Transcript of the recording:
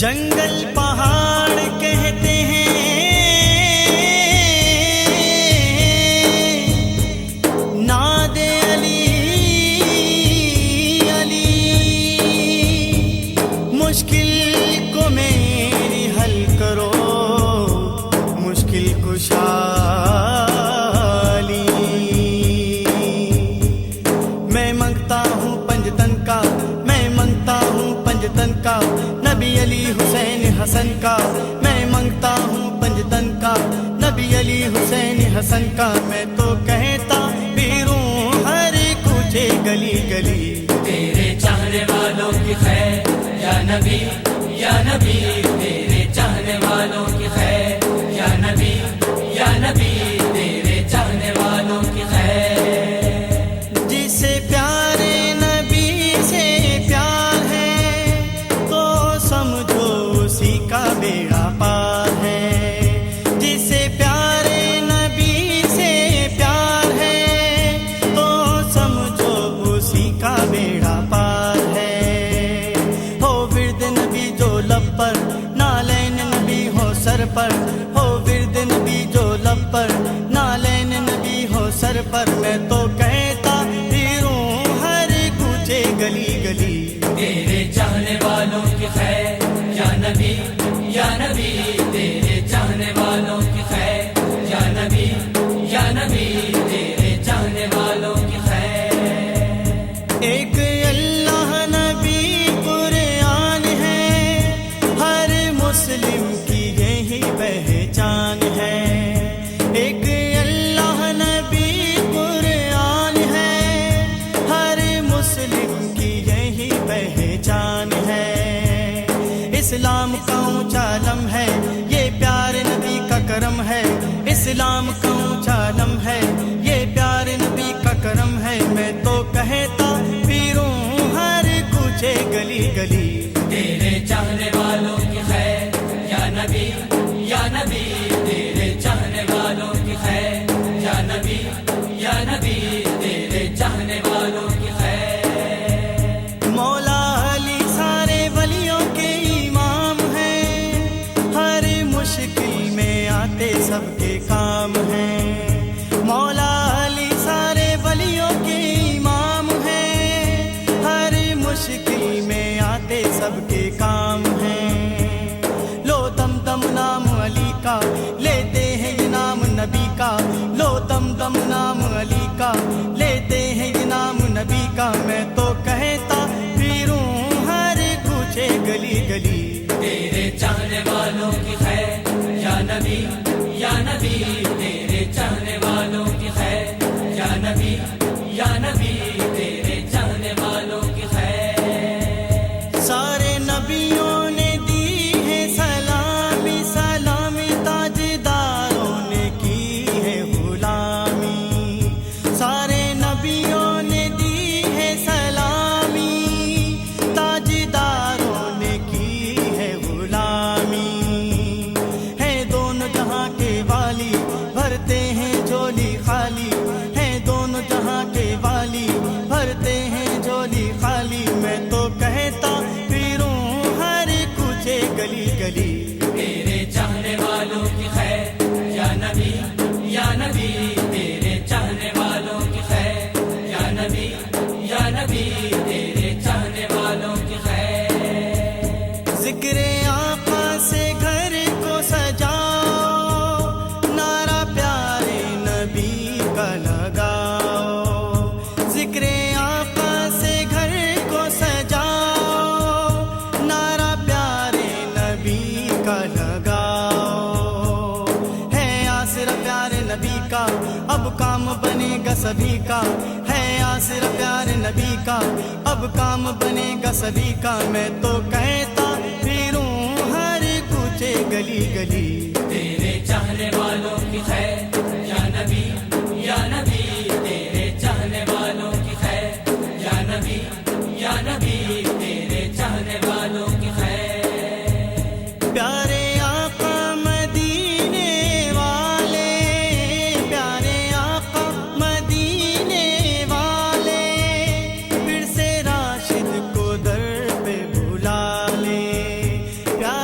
جنگل پہاڑ کہتے ہیں ناد علی علی، مشکل کو میری حل کرو مشکل کشا علی۔ میں منگتا ہوں پنجتن کا، میں منگتا ہوں پنجتن کا، نبی علی حسین حسن کا، میں منگتا ہوں پنجتن کا، نبی علی حسین حسن کا۔ میں تو کہتا پھروں ہر کوچے گلی گلی، تیرے چاہنے والوں کی خیر یا نبی یا نبی، تیرے چاہنے والوں کی خیر یا نبی یا نبی، تیرے چاہنے والوں کی خیر۔ جسے پیارے نبی سے پیار ہے تو سمجھو اسی کا بیڑا پار ہے۔ جسے پیارے نبی سے پیار ہے تو سمجھو اسی کا بیڑا پار ہے۔ ہو ورد نبی جو لب پر، نالین نبی ہو سر پر، ہو ورد نبی جو لب پر، نالین نبی ہو سر پر۔ میں تو کہتا پھروں ہر کوچے گلی گلی، تیرے چاہنے والوں کی خیر یا نبی یا نبی، تیرے چاہنے والوں کی خیر یا نبی یا نبی، تیرے چاہنے والوں کی خیر۔ ایک اللہ نبی قرآن ہے، ہر مسلم کی یہی پہچان ہے۔ ایک اللہ نبی قرآن ہے، ہر مسلم کی یہی پہچان ہے۔ اسلام کا اونچا علم ہے، یہ پیار نبی کا کرم ہے۔ اسلام کا اونچا علم ہے، یہ پیار نبی کا کرم ہے۔ میں تو کہتا پھروں ہر کوچے گلی گلی، تیرے چاہنے والوں کی خیر یا نبی یا نبی، تیرے چاہنے والوں کی خیر یا نبی یا نبی، تیرے چاہنے والوں کی خیر۔ مولا علی سارے ولیوں کے امام ہیں، ہر مشکل میں آتے سب کے کام ہیں۔ مولا علی سارے ولیوں کے امام ہیں، ہر مشکل میں آتے سب کے کام ہیں۔ لو دم دم نام علی کا، لیتے ہیں یہ نام نبی کا، لو دم دم نام علی کا، لیتے ہیں یہ نام نبی کا۔ میں تو کہتا پھروں ہر کوچے گلی گلی، تیرے چاہنے والوں کی خیر یا نبی یا نبی، تیرے چاہنے والوں کی خیر یا نبی یا نبی، تیرے چاہنے والوں کی خیر۔ سارے نبیوں نے دی ہے سلامی، سلامی تاجداروں نے کی ہے غلامی۔ سارے نبیوں نے دی ہے سلامی، تاجداروں نے کی ہے غلامی۔ ہے دونوں جہاں کے والی، بھرتے ہیں جھولی خالی، ہے دونوں جہاں کے والی، بھرتے ہیں جھولی خالی۔ میں تو کہتا پھروں ہر کوچے گلی گلی، تیرے چاہنے والوں کی خیر یا نبی یا نبی، تیرے چاہنے والوں کی خیر یا نبی یا نبی، تیرے چاہنے والوں کی خیر۔ ذکر آقا سے گھر کو سجاؤ، نعرہ پیارے نبی کا لگاؤ۔ ذکر آقا سے گھر کو سجاؤ، نعرہ پیارے نبی کا لگاؤ۔ ہے آسرا پیارے نبی کا، اب کام بنے گا سبھی کا، ہے آسرا پیارے نبی کا، اب کام بنے گا سبھی کا۔ میں تو کہتا پھروں ہر کوچے گلی گلی، تیرے چاہنے والوں کی خیر یا نبی یا نبی، تیرے چاہنے والوں کی خیر یا نبی یا نبی، تیرے چاہنے والوں کی خیر۔ پیارے آقا مدینے والے، پیارے آقا مدینے والے، پھر سے راشد کو در پہ بلا لے۔ پیارے